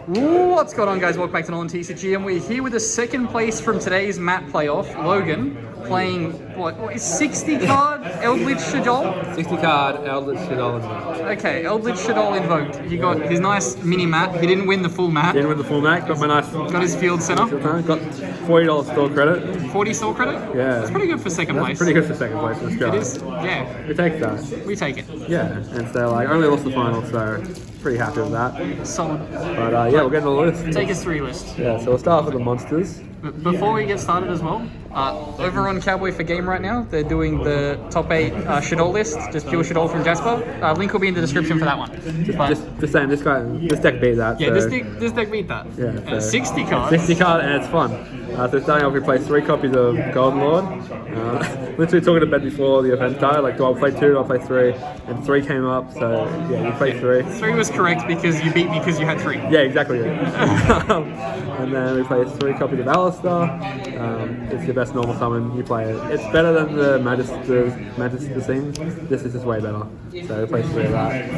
What's going on, guys? Welcome back to NolanTCG, and we're here with the second place from today's map playoff. Logan playing, what is 60 card Eldlich Shaddoll? 60 card Eldlich Shaddoll invoked. Okay, Eldlich Shaddoll invoked. He got his nice mini map. He didn't win the full map. Didn't win the full map, got my nice... Got his field center. Got $40 store credit. 40 store credit? Yeah. That's pretty good for second place. Pretty good for second place in Australia. It is, yeah. We take that. We take it. Yeah, and so like, only lost the final, so pretty happy with that. Solid. But yeah, we're getting on the list. Take us through your list. Yeah, so we'll start off with the monsters. Before we get started as well, over on Cowboy for Game right now, they're doing the top 8 Shaddoll list, just pure Shaddoll from Jasper. Link will be in the description for that one. Just saying, this deck beat that. Yeah, so. this deck beat that. Yeah. So 60 cards. 60 card, and it's fun. So starting off, we play 3 copies of Golden Lord. Literally talking to Ben before the event started, like, do I play 2, do I play 3? And 3 came up, so yeah, you play 3. 3 was correct because you beat me because you had 3. Yeah, exactly. And then we play 3 copies of Alistair. It's your best normal summon, you play it. It's better than the Magister thing. This is just way better. So we play 3 of that.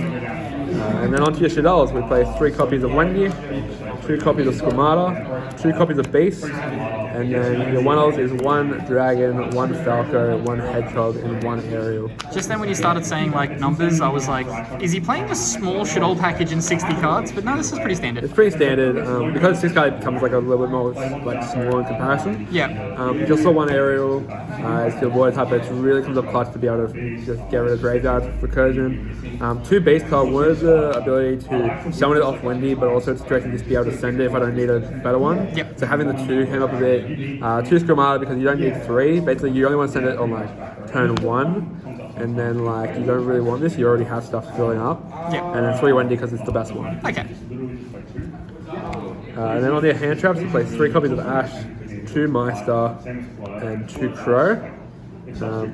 And then onto your Shaddolls, we play 3 copies of Wendy, 2 copies of Squamata, 2 copies of Beast, and then your one-offs is 1 Dragon, 1 Falco, 1 Hedgehog, and 1 Aerial. Just then when you started saying like numbers, I was like, is he playing a small Shaddoll package in 60 cards? But no, this is pretty standard. It's pretty standard, because 6 card becomes like a little bit more like small in comparison. Yeah. You just saw 1 Aerial, it's your void type, but it really comes up clutch to be able to just get rid of Graveyard recursion. 2 base card, one is the ability to summon it off Wendy, but also it's directly just be able to send it if I don't need a better one. Yep. So having the 2 came up a bit. 2 Squamata because you don't need 3. Basically, you only want to send it on like turn 1, and then like you don't really want this. You already have stuff filling up. Yep. And then 3 Wendy because it's the best one. Okay. And then on their hand traps, you play 3 copies of Ash, 2 Meister, and 2 Crow.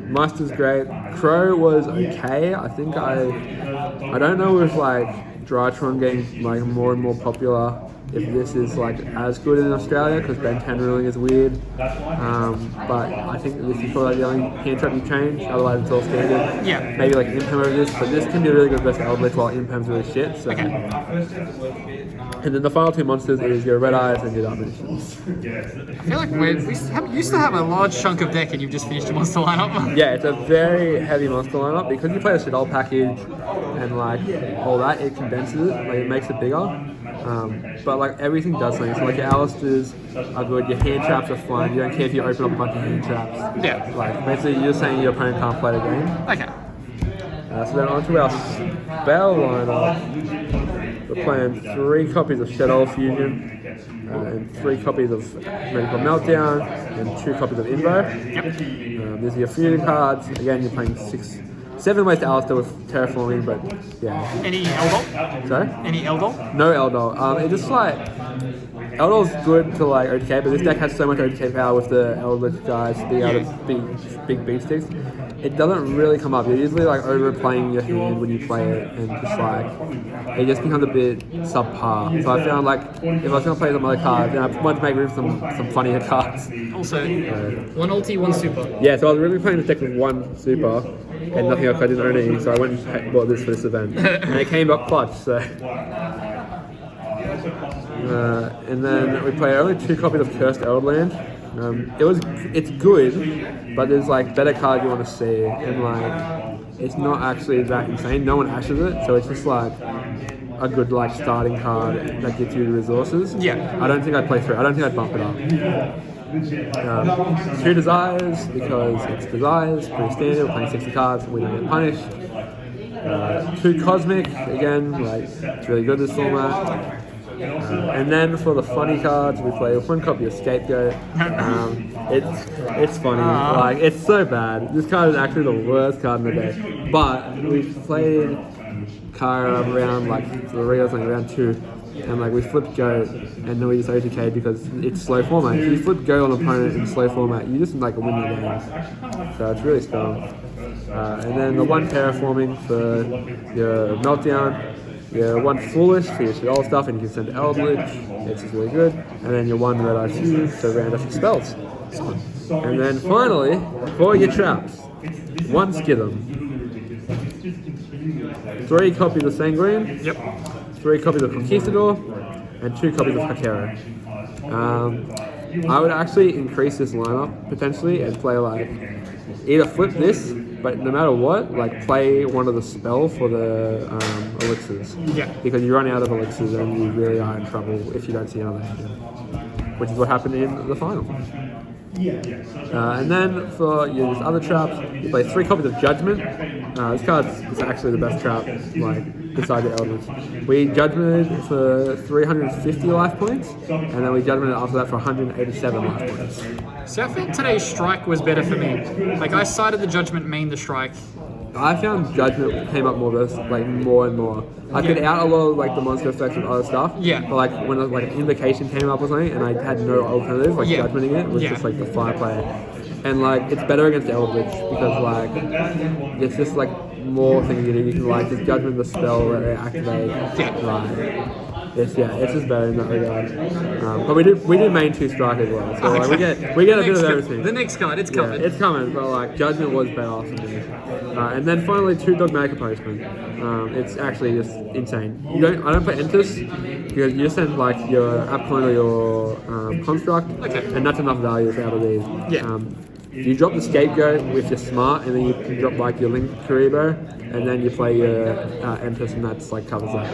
Meister's great. Crow was okay. I think I don't know if like Drytron getting like more and more popular, if this is like as good in Australia, because Ben 10 ruling is weird. But I think this is probably the only hand trap you change, otherwise it's all standard. Yeah. Maybe like Impem over this, but this can be really good versus Eldlich while Impem's really shit. So. Okay. And then the final 2 monsters is your Red Eyes and your Dark Magicians. I feel like we used to have a large chunk of deck and you've just finished your monster lineup. Yeah, it's a very heavy monster lineup. Because you play a Shaddoll package and like all that, it condenses it, like it makes it bigger. But like everything does something. So like your Alistairs are good, your hand traps are fun. You don't care if you open up a bunch of hand traps. Yeah. Like basically you're saying your opponent can't play the game. Okay. So then onto our spell lineup. We're playing 3 copies of Shaddoll Fusion, and 3 copies of Magical Meltdown, and 2 copies of Invo. Yep. These are your fusion cards. Again, you're playing 7 ways to Alistair with Terraforming, but yeah. Any Eldol? Sorry? Any Eldol? No Eldol. It's just like, Eldol's good to like OTK, but this deck has so much OTK power with the Eldlich guys being able to be big beat sticks. It doesn't really come up. You're usually like overplaying your hand when you play it, and just like it just becomes a bit subpar. So I found like if I was gonna play some other cards, then I wanted to make room for some funnier cards. Also, 1 ulti, 1 super. Yeah, so I was really playing this deck with 1 super and nothing else. I didn't own any, so I went and bought this for this event, and it came up clutch. So. And then we play only 2 copies of Cursed Eldland. It's good, but there's like better cards you want to see, and like it's not actually that insane. No one ashes it, so it's just like a good like starting card that gets you the resources. Yeah. I don't think I'd play 3. I don't think I'd bump it up. 2 Desires because it's Desires, pretty standard. We're playing 60 cards, we don't get punished. 2 Cosmic again, like it's really good this format. And then for the funny cards, we play 1 copy of Scapegoat. It's funny, like it's so bad. This card is actually the worst card in the day. But we played Kara around like 3 or something, around 2, and like we flipped Goat, and then we just OTK because it's slow format. If you flip Goat on an opponent in slow format, you just like win the game. So it's really strong. And then the 1 Terraforming for your Meltdown. Your 1 Foolish for your Shaddoll stuff, and you can send Eldlich, it's just really good. And then your 1 Red Eye Fuse to round off your spells. And then finally, for your traps, 1 Skithem, 3 copies of Sanguine, 3 copies of Conquistador, and 2 copies of Hakero. I would actually increase this lineup potentially and play like either flip this, but no matter what, like play one of the spell for the elixirs. Yeah. Because you run out of elixirs and you really are in trouble if you don't see another engine, which is what happened in the final. And then for your other traps, you play 3 copies of Judgment. This card is actually the best trap, like beside the Eldlich. We Judgmented for 350 life points, and then we Judgmented after that for 187 life points. So I felt today's strike was better for me. Like I sided the Judgment, main the strike. I found Judgment came up more and more. I could out a lot of like the monster effects and other stuff. Yeah. But like when like Invocation came up or something and I had no alternative, like Judgmenting it was just like the fire play. And like it's better against Eldlich because like it's just like more things you do. You can like just Judgment the spell that they activate. It's just better in that regard. But we do main 2 strike as well. So like, we get a bit of everything. The next card, it's coming. It's coming, but like Judgment was better for me. And then finally 2 Dogmatic Postman. It's actually just insane. I don't play Entus because you just send like your Appcoin or your Construct, and that's enough value out of these. Yeah. You drop the Scapegoat with your Smart, and then you can drop like your Link Karibo, and then you play your Entus, and that's like covers that.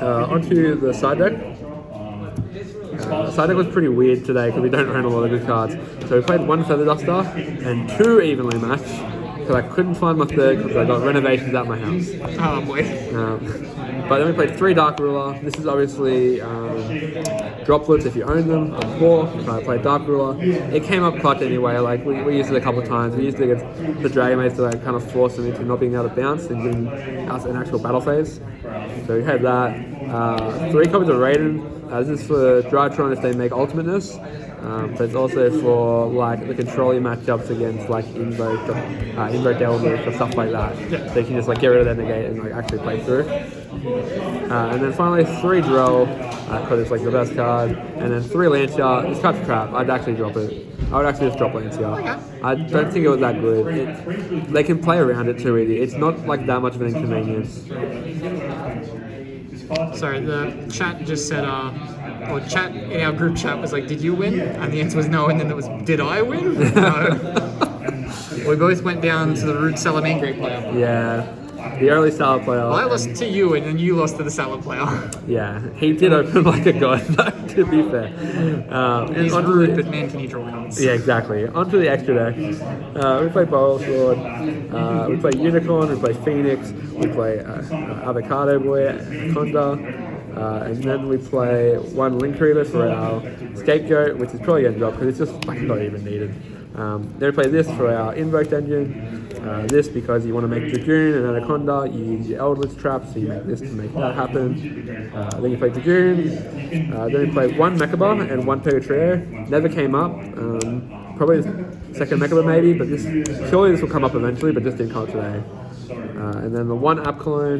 Onto the side deck. Side deck was pretty weird today because we don't run a lot of good cards. So we played 1 Feather Duster and 2 Evenly Matched because I couldn't find my 3rd because I got renovations at my house. Oh boy. But then we played 3 Dark Ruler. This is obviously droplets if you own them. I'm poor, so I played Dark Ruler. It came up clutch anyway. Like we used it a couple of times. We used it against the Dragon Mates to like kind of force them into not being able to bounce and giving us an actual battle phase. So we had that. 3 copies of Raiden. This is for Drytron if they make Ultimateness. But it's also for like the controlling matchups against like Invoke Eldlich or stuff like that. So you can just like get rid of their negate and like actually play through. And then finally 3 Drell, because it's like the best card. And then 3 Lancia. This card's crap. I'd actually drop it. I would actually just drop Lancia. I don't think it was that good. They can play around it too easy. It's not like that much of an inconvenience. Sorry, the chat just said, or chat in our group chat was like, did you win? And the answer was no, and then it was, did I win? No. We both went down to the Root Salad main grade player. Yeah, the early salad player. Well, I lost to you, and then you lost to the salad player. Yeah, he did open like a god, to be fair. He's rude, but man, can he draw cards? Yeah, exactly. Onto the extra deck. We play Boral Sword, we play Unicorn, we play Phoenix, we play Avocado Boy, Anaconda, and then we play 1 Link Reader for our Scapegoat, which is probably going to drop because it's just like not even needed. Then we play this for our Invoked Engine, this because you want to make Dragoon and Anaconda, you use your Eldlich trap, so you make this to make that happen. Then you play Dragoon, then we play 1 Mechaba and 1 Pegatrio, never came up, probably the 2nd Mechaba maybe, but surely this will come up eventually, but just didn't come up today. And then the 1 App Clone,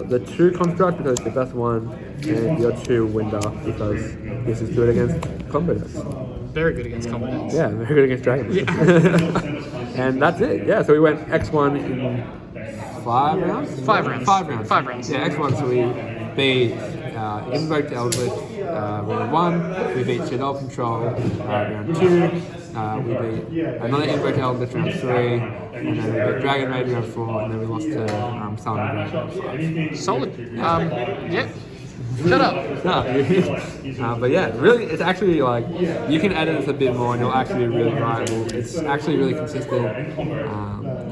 the 2 Construct because it's the best one, and your 2 Winder because this is good against combo decks. Very good against combo decks. Yeah, very good against dragons. Yeah. And that's it. Yeah, so we went X1 in 5 rounds? 5 rounds. 5 rounds. 5 rounds. Yeah, X1, so we beat Invoked Eldlich round 1, we beat Shaddoll Control round 2, we beat another Invoked Eldlich round 3, and then we beat Dragon Maid round 4, and then we lost to Silent Grey round 5. Solid. Yeah. Shut up. No, but yeah, really, it's actually like, you can edit this a bit more and you'll actually be really viable. It's actually really consistent.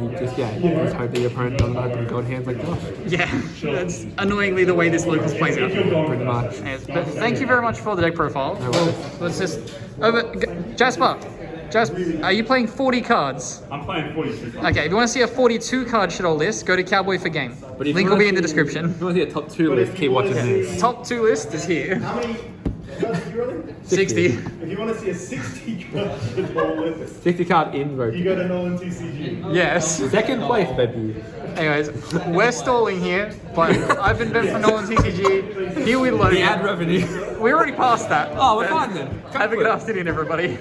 You just hope that your opponent doesn't open god hands like Josh. Yeah, that's annoyingly the way this locals plays out. Pretty much. Yes, but thank you very much for the deck profile. Let's just Jasper, are you playing 40 cards? I'm playing 42 cards. Okay, if you want to see a 42 card Shaddoll list, go to Cowboy for Game. But if Link you will be wanna in the see- description. If you want to see a top 2 list, keep watching this. Top 2 list is here. How many? 60. If you want to see a 60 card Shaddoll list, 60 card invoke. you go to NolanTCG. Yes. 2nd place, baby. Anyways, we're stalling here, but I've been Ben from NolanTCG. Here with Logan. The ad revenue. We already passed that. Oh, we're fine then. Have a good afternoon, everybody.